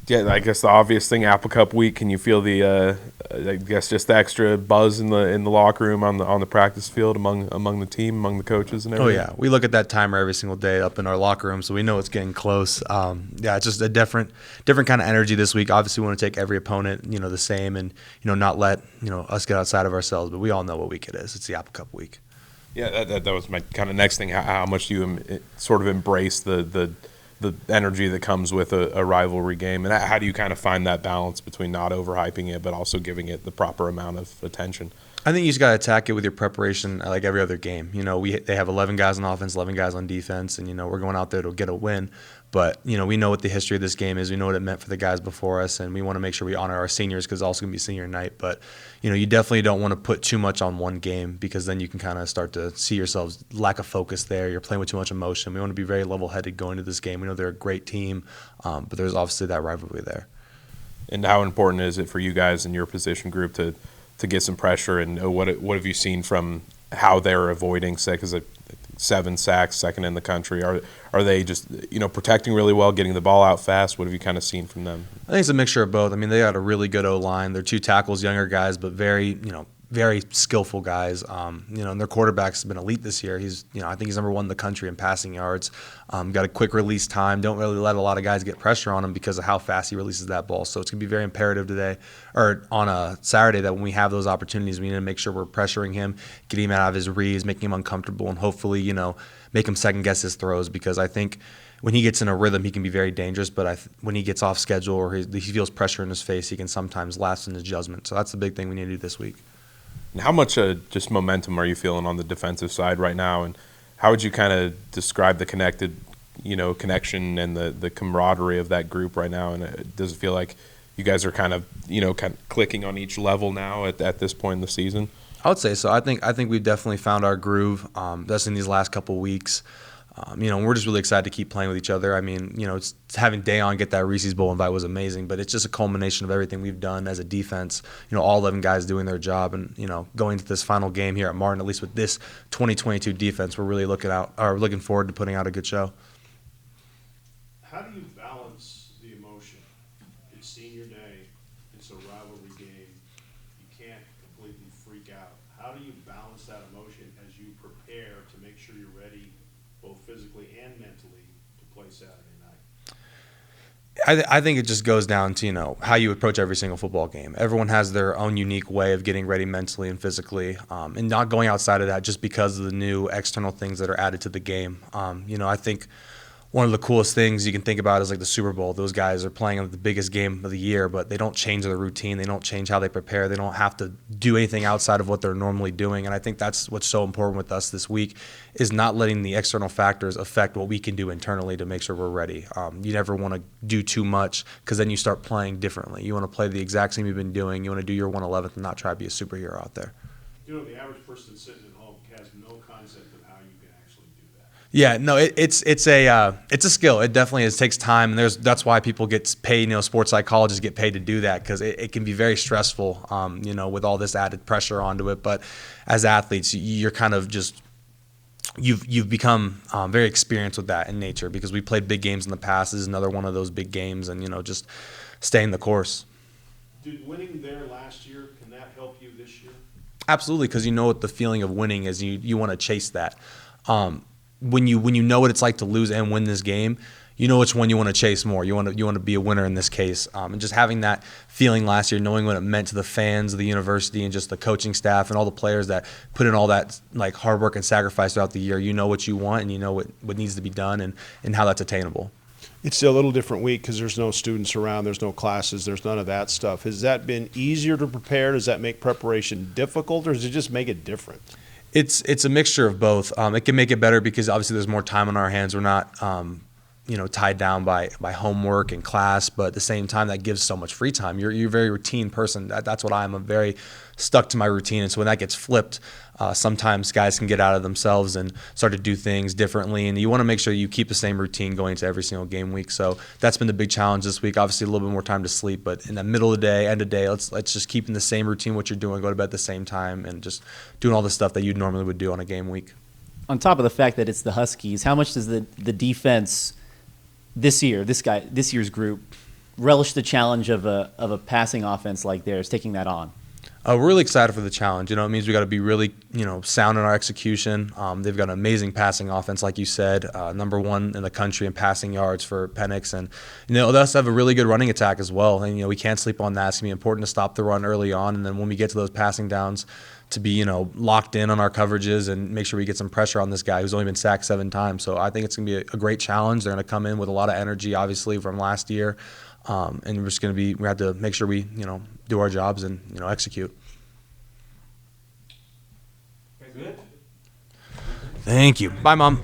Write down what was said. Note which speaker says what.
Speaker 1: Yeah, I guess the obvious thing, Apple Cup week. Can you feel the, I guess, just the extra buzz in the locker room, on the practice field, among the team, among the coaches and
Speaker 2: Oh
Speaker 1: everything?
Speaker 2: yeah, we look at that timer every single day up in our locker room, so we know it's getting close. Yeah, it's just a different kind of energy this week. Obviously, we want to take every opponent, the same, and not let us get outside of ourselves. But we all know what week it is. It's the Apple Cup week.
Speaker 1: Yeah, that was my kind of next thing. How much do you sort of embrace the energy that comes with a rivalry game, and how do you kind of find that balance between not overhyping it but also giving it the proper amount of attention?
Speaker 2: I think you just got to attack it with your preparation like every other game. They have 11 guys on offense, 11 guys on defense, and we're going out there to get a win. But we know what the history of this game is. We know what it meant for the guys before us, and we want to make sure we honor our seniors because it's also going to be senior night. But you definitely don't want to put too much on one game because then you can kind of start to see yourselves lack of focus there. You're playing with too much emotion. We want to be very level-headed going to this game. We know they're a great team, but there's obviously that rivalry there.
Speaker 1: And how important is it for you guys in your position group to get some pressure? And what have you seen from how they're avoiding, say, because 7 sacks, second in the country? Are they just protecting really well, getting the ball out fast? What have you kind of seen from them?
Speaker 2: I think it's a mixture of both. I mean, they got a really good O-line. They're 2 tackles, younger guys, but very skillful guys. And their quarterback's been elite this year. I think he's number 1 in the country in passing yards. Got a quick release time. Don't really let a lot of guys get pressure on him because of how fast he releases that ball. So it's going to be very imperative today, or on a Saturday, that when we have those opportunities, we need to make sure we're pressuring him, getting him out of his reads, making him uncomfortable, and hopefully, make him second guess his throws, because I think when he gets in a rhythm, he can be very dangerous. But when he gets off schedule or he feels pressure in his face, he can sometimes lapse in his judgment. So that's the big thing we need to do this week.
Speaker 1: And how much just momentum are you feeling on the defensive side right now? And how would you kind of describe the connection and the camaraderie of that group right now? And does it feel like you guys are kind of clicking on each level now at this point in the season?
Speaker 2: I would say so. I think we've definitely found our groove. That's in these last couple weeks. We're just really excited to keep playing with each other. I mean, it's having Dayon get that Reese's Bowl invite was amazing, but it's just a culmination of everything we've done as a defense. All 11 guys doing their job, and going to this final game here at Martin, at least with this 2022 defense, we're really looking forward to putting out a good show.
Speaker 3: How do you balance the emotion? It's senior day. It's a rivalry game. You can't completely freak out. How do you balance that emotion as you prepare to make sure you're ready, both physically and mentally, to play Saturday night?
Speaker 2: I think it just goes down to how you approach every single football game. Everyone has their own unique way of getting ready mentally and physically, and not going outside of that just because of the new external things that are added to the game. I think one of the coolest things you can think about is like the Super Bowl. Those guys are playing the biggest game of the year, but they don't change their routine. They don't change how they prepare. They don't have to do anything outside of what they're normally doing. And I think that's what's so important with us this week, is not letting the external factors affect what we can do internally to make sure we're ready. You never want to do too much, because then you start playing differently. You want to play the exact same you've been doing. You want to do your 111th and not try to be a superhero out there.
Speaker 3: The average person sitting at home has no concept of how you can actually do that.
Speaker 2: Yeah, no, it's a skill. It definitely is. It takes time, and that's why people get paid. Sports psychologists get paid to do that, because it can be very stressful. With all this added pressure onto it. But as athletes, you're kind of just you've become very experienced with that in nature, because we played big games in the past. This is another one of those big games, and just staying the course.
Speaker 3: Did winning there last year, can that help you this year?
Speaker 2: Absolutely, because what the feeling of winning is. You want to chase that. When you know what it's like to lose and win this game, you know which one you want to chase more. You want to be a winner in this case. And just having that feeling last year, knowing what it meant to the fans of the university and just the coaching staff and all the players that put in all that hard work and sacrifice throughout the year. You know what you want, and you know what needs to be done, and how that's attainable.
Speaker 3: It's a little different week because there's no students around, there's no classes, there's none of that stuff. Has that been easier to prepare? Does that make preparation difficult, or does it just make it different?
Speaker 2: It's a mixture of both. It can make it better because obviously there's more time on our hands. We're not tied down by homework and class, but at the same time that gives so much free time. You're a very routine person. That's what I am. I'm very stuck to my routine, and so when that gets flipped, sometimes guys can get out of themselves and start to do things differently, and you want to make sure you keep the same routine going to every single game week. So that's been the big challenge this week. Obviously a little bit more time to sleep, but in the middle of the day, end of the day, let's just keep in the same routine what you're doing, go to bed at the same time, and just doing all the stuff that you normally would do on a game week.
Speaker 4: On top of the fact that it's the Huskies, how much does the defense this year's group, relish the challenge of a passing offense like theirs, taking that on?
Speaker 2: We're really excited for the challenge. It means we got to be really, sound in our execution. They've got an amazing passing offense, like you said, #1 in the country in passing yards for Penix, and they also have a really good running attack as well. And we can't sleep on that. It's gonna be important to stop the run early on, and then when we get to those passing downs, to be locked in on our coverages and make sure we get some pressure on this guy who's only been sacked 7 times. So I think it's gonna be a great challenge. They're gonna come in with a lot of energy, obviously from last year. And we have to make sure we, do our jobs and, execute.
Speaker 5: Good.
Speaker 2: Thank you. Bye, Mom.